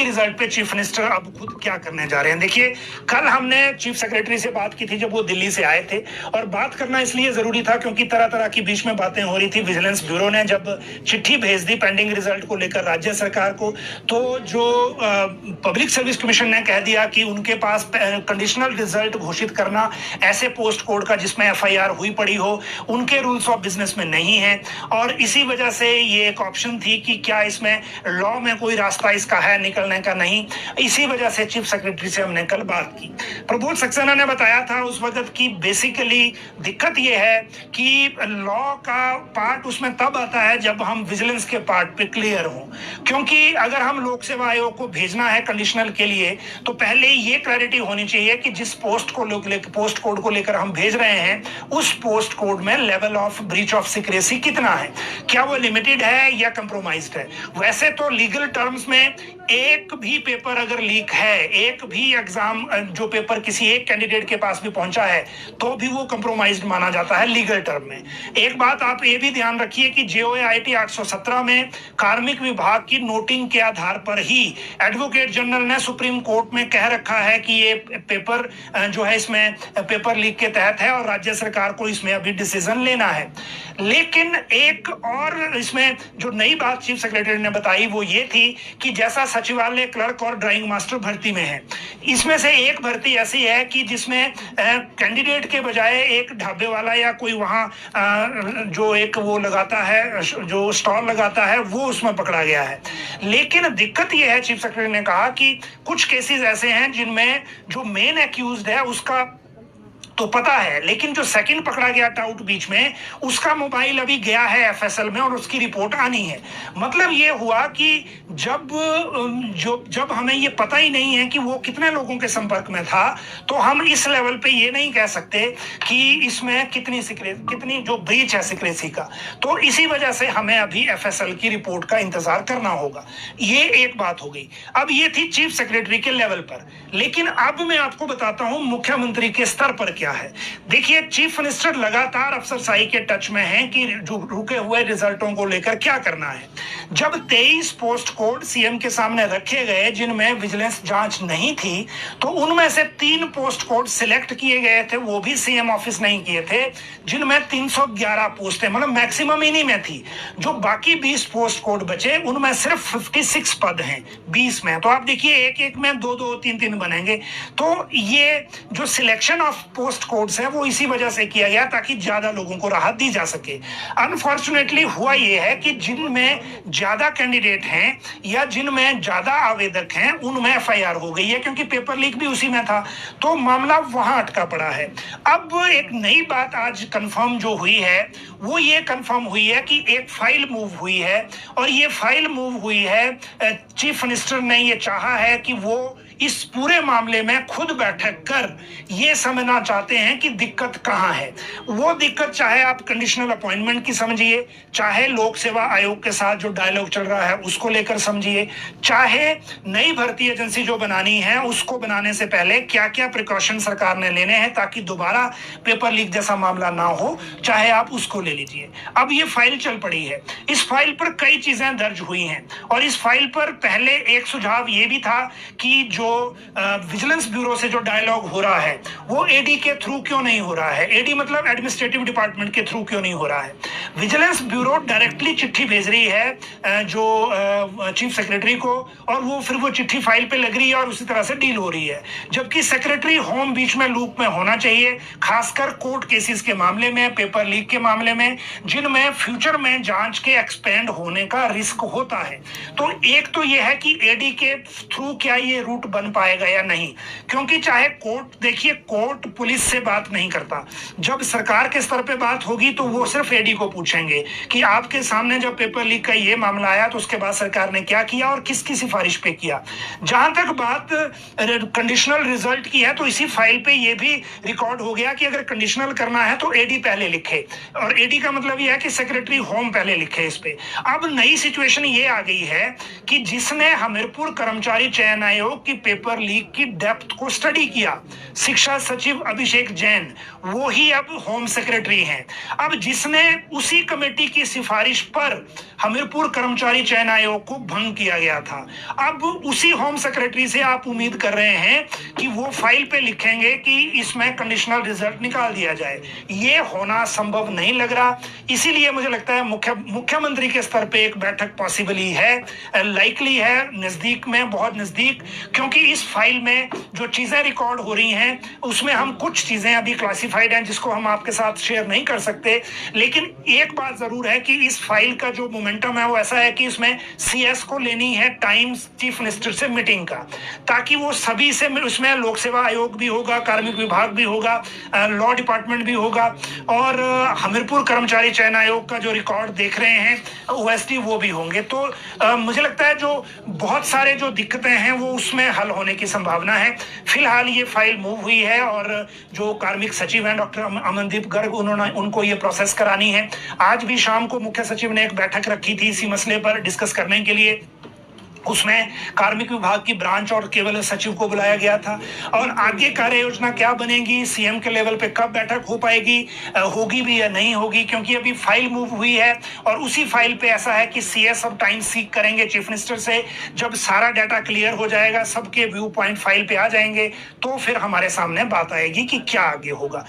Result पे chief minister अब खुद क्या करने जा रहे हैं। देखिए, कल हमने चीफ सेक्रेटरी से बात की थी जब वो दिल्ली से आए थे, और बात करना इसलिए जरूरी था क्योंकि तरह तरह की बीच में बातें हो रही थी। विजिलेंस ब्यूरो ने जब चिट्ठी भेज दी पेंडिंग रिजल्ट को लेकर राज्य सरकार को, तो जो पब्लिक सर्विस कमीशन ने कह दिया कि उनके पास कंडीशनल रिजल्ट घोषित करना ऐसे पोस्ट कोड का जिसमें एफआईआर हुई पड़ी हो, उनके रूल्स ऑफ बिजनेस में नहीं है। और इसी वजह से ये एक ऑप्शन थी कि क्या इसमें लॉ में कोई रास्ता इसका है निकलने का, नहीं। इसी वजह से चीफ सेक्रेटरी से हमने कल बात की। प्रबोध सक्सेना ने बताया था उस वक्त की बेसिकली दिक्कत ये है कि लॉ का पार्ट उसमें तब आता है जब हम विजिलेंस के पार्ट पे क्लियर हो, क्योंकि अगर हम लोक सेवा आयोग को भेजना है कंडीशनल के लिए तो पहले ये क्लैरिटी होनी चाहिए कि जिस पोस्ट कोड को लेकर हम भेज रहे हैं उस पोस्ट कोड में level of breach of secrecy कितना है, क्या वो लिमिटेड है या कंप्रोमाइज्ड है। वैसे तो लीगल टर्म्स में एक भी पेपर अगर लीक है, एक भी एग्जाम जो पेपर किसी एक कैंडिडेट के पास भी पहुंचा है, तो भी वो कंप्रोमाइज्ड माना जाता है लीगल टर्म में। एक बात आप ये भी ध्यान रखिए कि जेओएआईटी 817 में कार्मिक विभाग की नोटिंग के आधार पर ही एडवोकेट जनरल ने सुप्रीम कोर्ट में कह रखा है कि ये पेपर जो है इसमें पेपर लीक के तहत है और राज्य सरकार को इसमें अभी डिसीजन लेना है। लेकिन एक और इसमें जो नई बात चीफ सेक्रेटरी ने बताई वो ये थी कि जैसा सचिवालय क्लर्क और ड्राइंग मास्टर भर्ती में है, इसमें से एक भर्ती ऐसी है कि जिसमें कैंडिडेट के बजाय एक ढाबे वाला या कोई वहां जो एक वो लगाता है, जो स्टॉल लगाता है, वो उसमें पकड़ा गया है। लेकिन दिक्कत ये है, चीफ सेक्रेटरी ने कहा कि कुछ केसेस ऐसे हैं जिनमें जो मेन एक्यूज्ड है उसका तो पता है, लेकिन जो सेकंड पकड़ा गया टाउट बीच में, उसका मोबाइल अभी गया है एफएसएल में और उसकी रिपोर्ट आनी है। मतलब ये हुआ कि जब हमें ये पता ही नहीं है कि वो कितने लोगों के संपर्क में था, तो हम इस लेवल पे ये नहीं कह सकते कि इसमें कितनी जो ब्रीच है सिक्रेसी का। तो इसी वजह से हमें अभी एफएसएल की रिपोर्ट का इंतजार करना होगा। ये एक बात हो गई। अब ये थी चीफ सेक्रेटरी के लेवल पर, लेकिन अब मैं आपको बताता हूं मुख्यमंत्री के स्तर पर क्या है। देखिए, चीफ मिनिस्टर लगातार अफसरशाही के टच में हैं कि जो रुके हुए रिजल्टों को लेकर क्या करना है। जब 23 पोस्ट कोड सीएम के सामने रखे गए जिनमें विजिलेंस जांच नहीं थी, तो उनमें से 3 पोस्ट कोड सिलेक्ट किए गए थे, वो भी सीएम ऑफिस नहीं किए थे, जिनमें 311 पोस्टें मतलब मैक्सिमम इन्हीं में थी। जो बाकी 20 पोस्ट कोड बचे उनमें सिर्फ 56 पद हैं 20 में। तो आप देखिए एक एक में 2-2, 3-3 बनेंगे। तो ये जो सिलेक्शन ऑफ पोस्ट कोड्स है वो इसी वजह से किया गया ताकि ज्यादा लोगों को राहत दी जा सके। अनफॉर्चुनेटली हुआ ये है कि जिनमें ज्यादा कैंडिडेट हैं या जिनमें ज्यादा आवेदक हैं उनमें एफआईआर हो गई है, क्योंकि पेपर लीक भी उसी में था, तो मामला वहां अटका पड़ा है। अब एक नई बात आज कंफर्म जो हुई है वो ये कंफर्म हुई है कि एक फाइल मूव हुई है, और ये फाइल मूव हुई है, चीफ मिनिस्टर ने ये चाहा है कि वो इस पूरे मामले में खुद बैठक कर ये समझना चाहते हैं कि दिक्कत कहां है। वो दिक्कत चाहे आप कंडीशनल अपॉइंटमेंट की समझिए, चाहे लोक सेवा आयोग के साथ जो डायलॉग चल रहा है उसको लेकर समझिए, चाहे नई भर्ती एजेंसी जो बनानी है उसको बनाने से पहले क्या क्या प्रिकॉशन सरकार ने लेने हैं ताकि दोबारा पेपर लीक जैसा मामला ना हो, चाहे आप उसको ले लीजिए। अब ये फाइल चल पड़ी है, इस फाइल पर कई चीजें दर्ज हुई हैं, और इस फाइल पर पहले एक सुझाव ये भी था कि जो विजिलेंस ब्यूरो से जो डायलॉग हो रहा है वो एडी के थ्रू क्यों नहीं हो रहा है। एडी मतलब एडमिनिस्ट्रेटिव डिपार्टमेंट के थ्रू क्यों नहीं हो रहा है। विजिलेंस ब्यूरो डायरेक्टली चिट्ठी भेज रही है जो चीफ सेक्रेटरी को, और वो फिर वो चिट्ठी फाइल पे लग रही है और उसी तरह से डील हो रही है, जबकि सेक्रेटरी होम बीच में लूप में होना चाहिए, खासकर कोर्ट केसेस के मामले में, पेपर लीक के मामले में, जिनमें फ्यूचर में जांच के एक्सपेंड होने का रिस्क होता है। तो एक तो ये है कि एडी के थ्रू क्या ये रूट बन पाएगा या नहीं, क्योंकि चाहे कोर्ट, देखिए कोर्ट पुलिस से बात नहीं करता, जब सरकार के स्तर पे बात होगी तो वो सिर्फ एडी को पूछेंगे कि आपके सामने जब पेपर लीक का ये मामला आया तो उसके बाद सरकार ने क्या किया और किसकी सिफारिश पे किया। जहां तक बात कंडीशनल रिजल्ट की है तो इसी फाइल पे ये भी रिकॉर्ड हो गया कि अगर कंडीशनल करना है तो एडी पहले लिखे, और एडी का मतलब यह है कि सेक्रेटरी होम पहले लिखे इस पे। अब नई सिचुएशन ये आ गई है कि जिसने हमीरपुर कर्मचारी चयन आयोग की पेपर लीक की डेप्थ को स्टडी किया। शिक्षा सचिव अभिषेक जैन वो ही अब होम सेक्रेटरी हैं। अब जिसने उसी कमेटी की सिफारिश पर हमीरपुर कर्मचारी चयन आयोग को भंग किया गया था, अब उसी होम सेक्रेटरी से आप उम्मीद कर रहे हैं कि वो फाइल पे लिखेंगे कि इसमें कंडीशनल रिजल्ट निकाल दिया जाए। ये होना संभव नहीं लग रहा। इसीलिए मुझे लगता है मुख्यमंत्री के स्तर पे एक बैठक पॉसिबली है, लाइकली है, नजदीक में, बहुत नजदीक, क्योंकि इस फाइल में जो चीजें रिकॉर्ड हो रही हैं उसमें हम कुछ चीजें अभी क्लासिफाइड हैं जिसको हम आपके साथ शेयर नहीं कर सकते। लेकिन एक बात जरूर है कि इस फाइल का जो मोमेंटम है वो ऐसा है कि इसमें सीएस को लेनी है टाइम चीफ मिनिस्टर से मीटिंग का, ताकि वो सभी से, उसमें लोक सेवा आयोग भी होगा, कार्मिक विभाग भी होगा, लॉ डिपार्टमेंट भी होगा, और हमीरपुर कर्मचारी चयन आयोग का जो रिकॉर्ड देख रहे हैं ओएसडी वो भी होंगे। तो मुझे लगता है जो बहुत सारे जो दिक्कतें हैं वो उसमें हल होने की संभावना है। फिलहाल ये फाइल मूव हुई है और जो कार्मिक सचिव हैं डॉक्टर अमनदीप गर्ग, उनको ये प्रोसेस करानी है। आज भी शाम को मुख्य सचिव ने एक बैठक रखी थी इसी मसले पर डिस्कस करने के लिए। उसमें कार्मिक विभाग की ब्रांच और केवल सचिव को बुलाया गया था। और आगे कार्य योजना क्या बनेगी, सीएम के लेवल पे कब बैठक हो पाएगी, होगी भी या नहीं होगी, क्योंकि अभी फाइल मूव हुई है और उसी फाइल पे ऐसा है कि सीएस अब टाइम सीक करेंगे चीफ मिनिस्टर से। जब सारा डाटा क्लियर हो जाएगा, सबके व्यू पॉइंट फाइल पे आ जाएंगे, तो फिर हमारे सामने बात आएगी कि क्या आगे होगा।